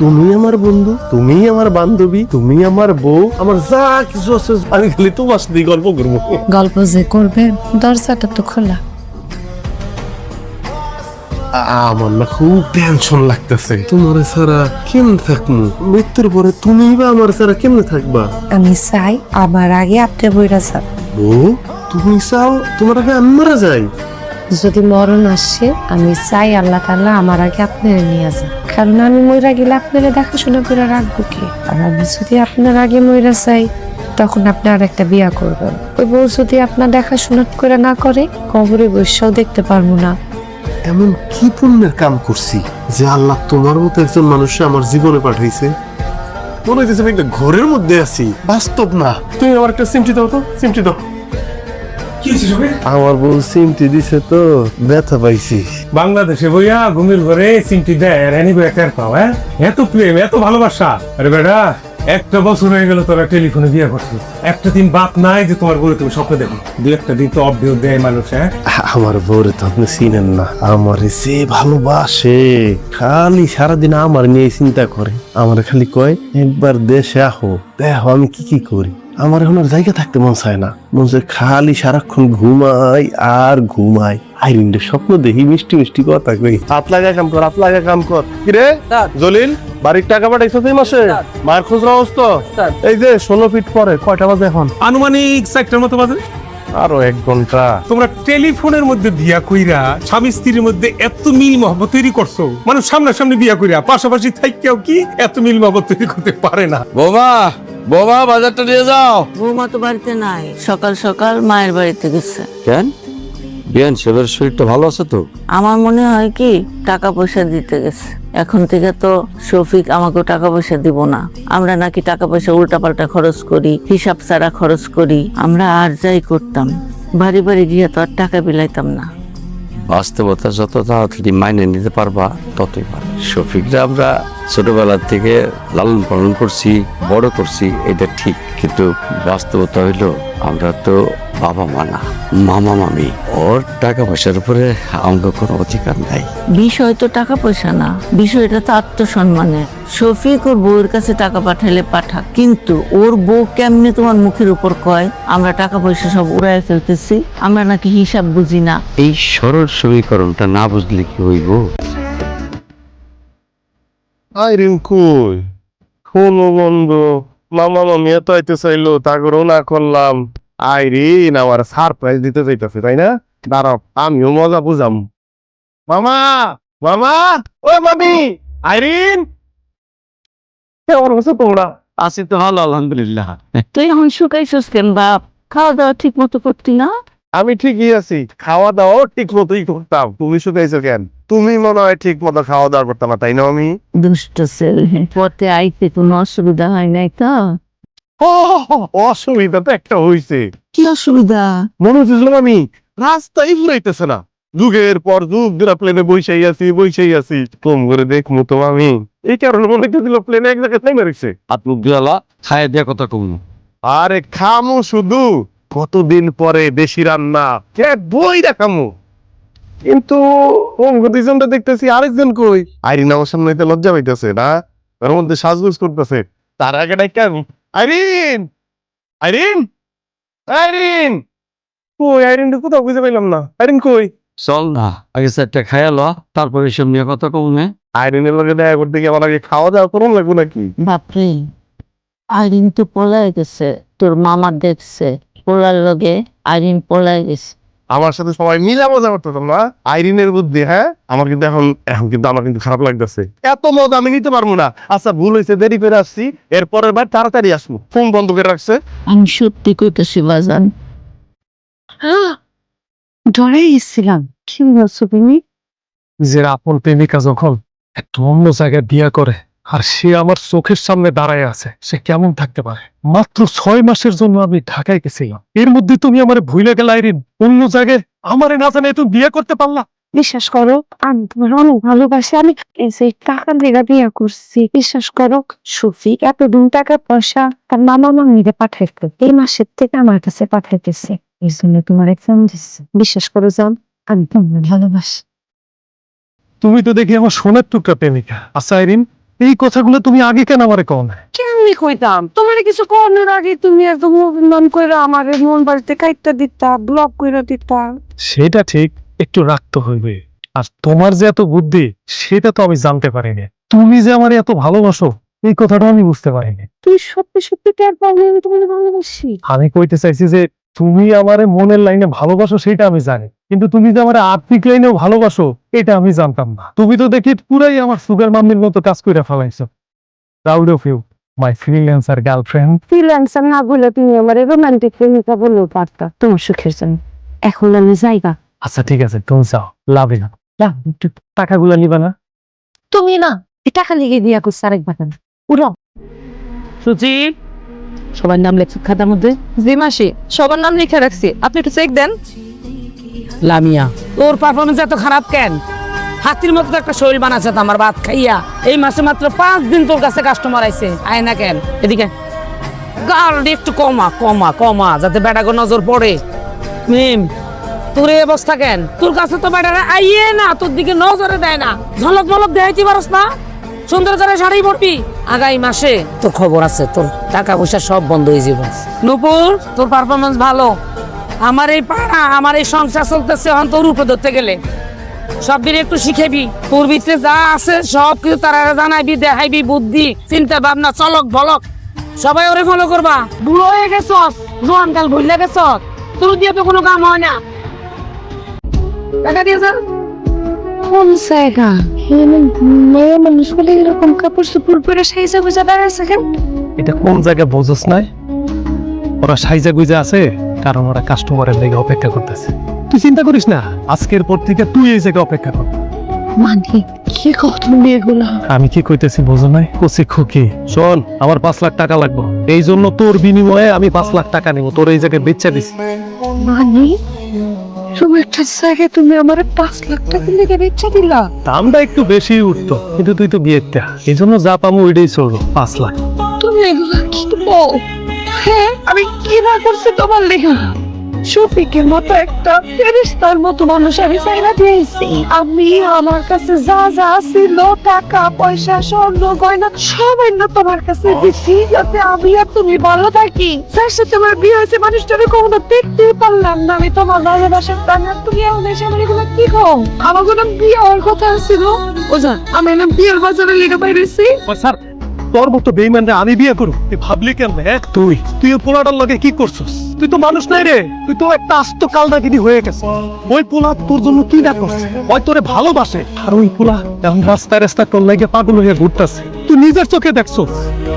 তুমি আমার বন্ধু, তুমি আমার বান্ধবী, তুমি আমার বউ, আমার যা কিছু আছে আমি খালি তোমার সাথে গল্প করবো। গল্প যে করবে দরজাটা তো খোলা। আমার না খুব টেনশন লাগতেছে, তোমার ছাড়া কেমনে থাকবো? মৃত্যুর পরে তুমি বা আমার ছাড়া কেমনে থাকবা? আমি চাই আমার আগে আপনি বইরা যান। বউ, তুমি চাও তোমার আগে আমি মারা যাই? যদি মরণ আসে আমি চাই আল্লাহ তাআলা আমার আগে আপনারা নিয়ে যান, কারণ আমি মইরা গেলে আপনারা দেখাশোনা করে রাখবো কি? আর আমি যদি আপনার আগে মইরা চাই তখন আপনি আর একটা বিয়া করবেন। ওই বউ যদি আপনার দেখাশোনা করে না করে কবরে বসেও দেখতে পারবো না। এমন কি পুণ্যের কাম করছি যে আল্লাহ তোমার মতো একজন মানুষ আমার জীবনে পাঠাইছে? মনে হইতেছে আমি একটা ঘরের মধ্যে আছি, বাস্তব না। তুমি আমার একটা সিমটি দাও তো, সিমটি দাও। আমার বউ সিমটি দিছে তো ব্যথা পাইছি। বাংলাদেশে বইয়া ঘুমির ঘরে চিমটি দেয় আর এনি বইয়া টের পাও। এত প্রেম, এত ভালোবাসা। আরে বেটা, একটা বছর হয়ে গেল তোরা টেলিফোনে বিয়ে করছিস, একটা দিন বাপ নাই যে তোমার বউরে তুমি স্বপ্ন দেখো। দু একটা দিন তো অব্দিও দেয় মানুষ। আমার বউরে তো আপনি চিনেন না, আমার যে ভালোবাসে, খালি সারাদিন আমার নিয়ে চিন্তা করে। আমার খালি কয় একবার দেশে আহো, দেখো আমি কি কি করি। আমার এখন আর জায়গা থাকতে মন চায় না, মন চায় খালি সারাক্ষণ ঘুমাই আর ঘুমাই। আইরিনদের স্বপ্ন দেখি, মিষ্টি মিষ্টি কথা কই, হাত লাগা কাম কর, হাত লাগা কাম কর। কিরে জলিল, বাড়ির টাকা পাঠাইছো এই মাসে? মায়ের খোঁজ রাখছ তো? এই যে 16 ফিট পরে কয়টা বাজে এখন? আনুমানিক 4টার মতো বাজে। আরো 1 ঘন্টা। তোমরা টেলিফোনের মধ্যে বিয়া কইরা স্বামী স্ত্রীর মধ্যে এত মিল মহব্বত তৈরি করছো, মানুষ সামনাসামনি বিয়া কইরা পাশাপাশি থাইকেও কি এত মিল মহব্বত তৈরি করতে পারে না? বোমা, বোমা, বাজারটা নিয়ে যাও। বৌমা তো বাড়িতে নাই, সকাল সকাল মায়ের বাড়িতে গেছে। কেন? বিয়ান সাহেবের শরীরটা ভালো আছে তো? আমার মনে হয় কি টাকা পয়সা দিতে গেছে। এখন থেকে তো শফিক আমাকে টাকা পয়সা দিব না। আমরা নাকি টাকা পয়সা উল্টাপাল্টা খরচ করি, হিসাব ছাড়া খরচ করি। আমরা আর যাই করতাম, বাড়ি বাড়ি গিয়ে তো আর টাকা বিলাইতাম না। বাস্তবতা যত তাড়াতাড়ি মাইনে নিতে পারবা ততই ভালো। শফিকরা আমরা ছোটবেলার থেকে লালন পালন করছি, বড় করছি, এটা ঠিক। কিন্তু বাস্তবতা হইলো আমরা তো বাবা মা না, মামা মামি। ওর টাকা পয়সার উপরে আমাদের কোনো অধিকার নাই। বিষয় তো টাকা পয়সা না, বিষয়টা তো আত্মসম্মানের। শফিক ওর বউয়ের কাছে টাকা পাঠাইলে পাঠাক, কিন্তু ওর বউ কেমনে তোমার মুখের উপর কয় আমরা টাকা পয়সা সব উড়াই ফেলতেছি, আমরা নাকি হিসাব বুঝি না। এই সরল সমীকরণটা না বুঝলে কি হইব? আইরিন কই? শোনো বন্ধু, মামা মামি এত আইতে চাইলো, তা করেও না করলাম। আইরিন আমার সারপ্রাইজ দিতে চাইতেছে, তাই না? দাঁড়াও, আমিও মজা বুঝাম। মামা, মামা, ও মামি, আইরিন কেমন আছো তোমরা? আছি তো ভালো, আলহামদুলিল্লাহ। তুই এখন শুকাইছিস কেন বাপ? খাওয়া দাওয়া ঠিক মতো করতি না? আমি ঠিকই আছি, খাওয়া দাওয়াও ঠিক মতোই করতাম। তুমি শুকাইছো কেন? তুমি মনে হয় ঠিক মতো খাওয়া দাওয়া করতাম না, তাই না আমি? দুষ্ট ছেলে, পথে আইতে কোনো অসুবিধা হয় নাই তো? অসুবিধা তো একটা হইছে। কি অসুবিধা? মনে হচ্ছিল আমি রাস্তায় ফুরাইতেছে না, যুগের পর যুগ ধরে প্লেনে বইসাই আছি কম করে দেখমু তো আমি। এই কারণে মনে হচ্ছিল প্লেনে এক জায়গায় থেমে রয়েছে। হাত মুখ ধুয়ালা, খায় দেয়া কথা কমু। আরে খামু শুধু, কতদিন পরে দেশি রান্না বই দেখামু। কিন্তু দুইজনটা দেখতেছি, আরেকজন কই? আইরিন আমার সামনে হইতে লজ্জা পাইতেছে না, ওর মধ্যে সাজগুজ করতেছে। তার আগে ডাইকা আইরিন, আইরিন, আইরিন কই? আইরিন কোথাও বুঝতে পাইলাম না। আইরিন কই? চল না, আগে 4টা খাইয়া ল, তারপরে এসব নিয়ে কথা কমু। আইরিনের লগে দেখা করতে গিয়ে আমার আগে খাওয়া দাওয়া করুন লাগবো নাকি? বাপরে, আইরিন তো পলায় গেছে, তোর মামা দেখছে পোলার লগে আইরিন পলায় গেছে। আমার সাথে সবাই মিলা মজা করতেতাম না। আইরিনের বুদ্ধি, হ্যাঁ, আমার কিন্তু এখন কিন্তু আমার কিন্তু খারাপ লাগতেছে। এত মজা আমি নিতে পারবো না। আচ্ছা ভুল হয়েছে, দেরি করে আসছি, এরপরের বার তাড়াতাড়ি আসবো। ফোন বন্ধ করে রাখছে। আমি সত্যি কইতেছি বাজান, ডরে গেছিলাম। কি বলছো তুমি? নিজের আপন প্রেমিকা যখন একটা অন্য জায়গায় বিয়ে করে আর সে আমার চোখের সামনে দাঁড়ায় আছে, সে কেমন থাকতে পারে? মাত্র 6 মাসের জন্য আমি ঢাকায় গেছিলাম, এর মধ্যে তুমি আমার ভুলে গেলা আইরিন। অন্য জায়গায় আমারে না জানে তুমি বিয়ে করতে পারলা? বিশ্বাস করো, আমি তোমার অনেক ভালোবাসি। আমি এই যে টাকা দিয়ে বিয়ে করছি, বিশ্বাস করো। শফিক এতদিন টাকা পয়সা তার মামা মামিরে পাঠাইতো, এই মাসের থেকে আমার কাছে পাঠাইতেছে। এই জন্য তোমার এক্সাম দিচ্ছে। বিশ্বাস করো জান, আমি তোমার ভালোবাসি। তুমি তো দেখি আমার সোনার টুকরা প্রেমিকা। আচ্ছা আইরিন, এই কথাগুলো তুমি আগে কেন আমারে কও না? কেমনি কইতাম তোমার কিছু করানোর আগে তুমি একদম অভিমান করে আমার মন বাড়িতে কাইটটা দিতা, ব্লক করে দিতা। সেটা ঠিক, একটু রাখতে হইবে। আর তোমার যে এত বুদ্ধি সেটা তো আমি জানতে পারিনি। তুমি যে আমার এত ভালোবাসো এই কথাটা আমি বুঝতে পারিনি। তুই সত্যি সত্যি টের পাবি আমি তোমাকে ভালোবাসি। আমি কইতে চাইছি যে তুমি আমারে মনের লাইনে ভালোবাসো সেটা আমি জানি, কিন্তু তুমি যে আমার আর্থিক লাইনেও ভালোবাসো এটা আমি জানতাম না। তুমি তো দেখি পুরাই আমার সুগার মাম্মির মতো কাজ করে ফেলাইছো। Proud of you my freelancer girlfriend. Freelancer না বলে তুমি আমার রোমান্টিক প্রেমিকা বলেও পারতা, তোমার সুখের জন্য। এখন আমি যাইবা। আচ্ছা ঠিক আছে, তুমি যাও, লাভ না একটু টাকাগুলো নিবা না? তুমি না এই টাকা লিখে দিয়া করছে আরেক বাগান উড়ো। সুচি, সবার নাম লেখছো খাতার মধ্যে? জি মাসি, সবার নাম লিখে রাখছি, আপনি একটু চেক দেন। লামিয়া, তোর পারফরমেন্স এত খারাপ কেন? হাতির মতো একটা শরীর বানাচ্ছে তো আমার ভাত খাইয়া। এই মাসে মাত্র 5 দিন তোর কাছে কাস্টমার আইছে, আয় না কেন? এদিকে গাল একটু কমা কমা কমা, যাতে বেটাকে নজর পড়ে। মিম, তোর এই অবস্থা কেন? তোর কাছে তো বেটারা আইয়ে না, তোর দিকে নজরে দেয় না। ঝলক মলক দেখাইতে পারস না? সুন্দর করে শাড়ি পরবি। আগামী মাসে তোর খবর আছে, তোর টাকা পয়সা সব বন্ধ হয়ে যাবে। নূপুর, তোর পারফরমেন্স ভালো। আমার এই পাড়া, আমার এই সংসার চলতেছে, এখন তোর উপরে ধরতে গেলে সব দিন একটু শিখেবি। তোর ভিতরে যা আছে সব কিছু তারা জানাইবি, দেখাইবি। বুদ্ধি, চিন্তা ভাবনা, চলক বলক সবাই ওরে ফলো করবা। বুড়ো হয়ে গেছস, জোয়ান কাল ভুলে গেছস, তোর দিয়ে তো কোনো কাম হয় না। টাকা দিয়েছ? কোন জায়গা মেয়ে মানুষ বলে এরকম কাপড় চোপড় পরে সাইজা গুজা দাঁড়াইছে কেন? এটা কোন জায়গায় বোঝস নাই? ওরা সাইজা গুজা আছে কারণ ওরা কাস্টমারের লেগে অপেক্ষা করতেছে। তুই চিন্তা করিস না, আজকের পর থেকে তুই এই জায়গায় অপেক্ষা কর। মানে কি কথা তুমি এগুলা? আমি কি কইতেছি বোঝো নাই? কচি খুকি শোন, আমার 5 লাখ টাকা লাগবে, এই জন্য তোর বিনিময়ে আমি 5 লাখ টাকা নিব, তোর এই জায়গায় বেচা দিছি। মানে তুমি একটা জায়গায় তুমি আমার 5 লাখ টাকা লেগে বেচা দিলা? দামটা একটু বেশি উঠতো, কিন্তু তুই তো বিয়েটা, এই জন্য যা পাবো ওইটাই চলবো, 5 লাখ। তুমি এগুলা কি বল? হ্যাঁ, আমি কি না করছি তোমার লেখা? শফিকের মতো একটা ফেরেশতার মতো মানুষ আমি চাইনা দিয়েছি। আমি আমার কাছে যা যা ছিল, টাকা পয়সা স্বর্ণ গয়না সবাই না তোমার কাছে দিছি, যাতে আমি আর তুমি ভালো থাকি। যার সাথে আমার বিয়ে হয়েছে মানুষটাকে কখনো দেখতে পারলাম না। আমি তোমার ভালোবাসার প্রাণ, আর তুমি এখন এসে আমার এগুলো কি কও? আমার কোনো বিয়ে হওয়ার কথা ছিল, ওজা আমি না বিয়ের বাজারে লেগে বাইরেছি। স্যার, তোর মতো বেইমানরা আমি বিয়ে করব? তুই ভাবলি কেন? তুই পোলাটার লগে কি করছস? তুই তো মানুষ নাই রে, তুই তো একটা আস্ত কালদাগিনি হয়ে গেছ। ওই পোলা তোর জন্য কি না করছে, ওই তোরে ভালোবাসে, আর ওই পোলা এখন রাস্তায় রাস্তায় তোর লাগে পাগল হয়ে ঘুরতেছে। তুই নিজের চোখে দেখছস,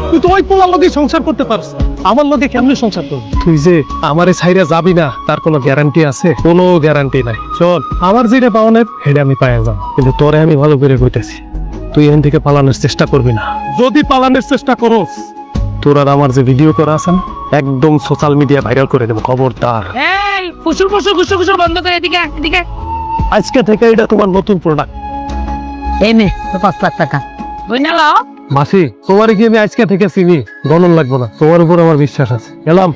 তুই তো ওই পোলার লগে সংসার করতে পারছ, আমার লগে কেমনে সংসার করবি? তুই যে আমারে ছাইরা যাবি না তার কোনো গ্যারান্টি আছে? কোনো গ্যারান্টি নাই। শোন, আমার যেটা পাওয়ানের সেটা আমি পাইয়া যাব, কিন্তু তোরে আমি ভালো করে কইতেছি, তুই এখান থেকে পালানোর চেষ্টা করবি না। যদি পালানোর চেষ্টা করস, তোর আর আমার যে ভিডিও করা আছে না, একদম সোশ্যাল মিডিয়া ভাইরাল করে দেবো, খবরদার। এই ফুসুর ফুসুর ফুসুর ফুসুর বন্ধ করে, এদিকে এদিকে। আজকে থেকে এটা তোমার নতুন প্রোডাক্ট। এই নে তোর 5 লাখ টাকা। বুঝ না লো? মাসি, তোমার কি আমি আজকে থেকে চিনি, গণন লাগবো না, তোমার উপর আমার বিশ্বাস আছে। গেলাম।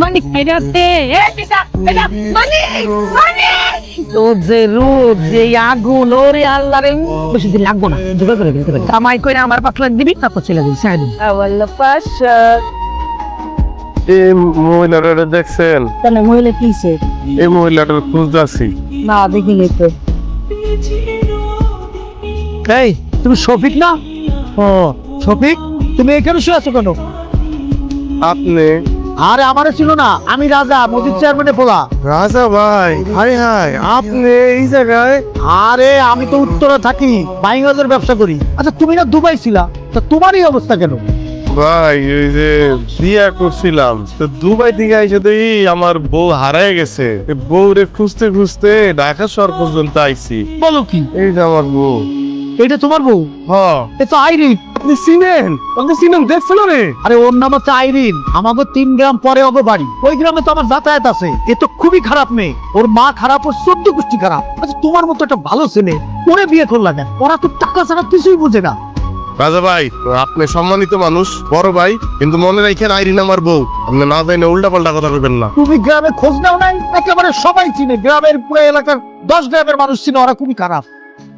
মানিক খাইরাতে, এই পিসা এটা মানিক মানিক। তোর যে রোদ, যে আগুন, ওরে আল্লাহ রে, বেশি দিন লাগবো না, জোগাড় করে দিতে পারি। কামাই করে আমার 5 লাখ দিবি, তারপর চলে যাবি। সাইড আওয়াল্লা পাশা এই মহিলাটা দেখছেন? তাহলে মহিলা কিছে? এই মহিলাটার খুঁজতেছি। না দেখি নি তো। এই, তুমি শফিক না? ও শফিক, তুমি এখানে শুয়ে আছো কেন? আপনি? আরে আমারে ছিল না, আমি রাজা, মসজিদ চেয়ারম্যানের পোলা। রাজা ভাই, হাই হাই, আপনি এই জায়গায়? আরে আমি তো উত্তরে থাকি, বাইংলাদেশের ব্যবসা করি। আচ্ছা তুমি না দুবাই ছিলা, তা তোমার এই অবস্থা কেন? ভাই ওই যে বিয়া করছিলাম তো দুবাই থেকে এসে দেখি আমার বউ হারায় গেছে। বউরে খুঁজতে খুঁজতে ঢাকা শহর পর্যন্ত আইছি। বলো কি? এই যে আমার বউ। এটা তোমার বউ? হ্যাঁ। এ তো আইরিন। আপনি চিনেন? আপনি চিনেন? দেখছেন রে? আরে ওর নাম হচ্ছে আইরিন, আমাকে 3 গ্রাম পরে হবে বাড়ি। ওই গ্রামে তো আমার যাতায়াত আছে। এ তো খুবই খারাপ মেয়ে, ওর মা খারাপ, ওর 14 গোষ্ঠী খারাপ। আচ্ছা তোমার মতো একটা ভালো ছেলে ওরে বিয়ে করলা কেন? ওরা তো টাকা ছাড়া কিছুই বুঝে না। রাজা ভাই, আপনি সম্মানিত মানুষ, বড় ভাই, কিন্তু মনে রাখেন আইরিন আমার বউ। আপনি না জানেন উল্টা পাল্টা কথা বলবেন না। তুমি গ্রামে খোঁজ নাও নাই? একেবারে সবাই চিনে, গ্রামের পুরো এলাকার 10 গ্রামের মানুষ চিনে, ওরা খুবই খারাপ।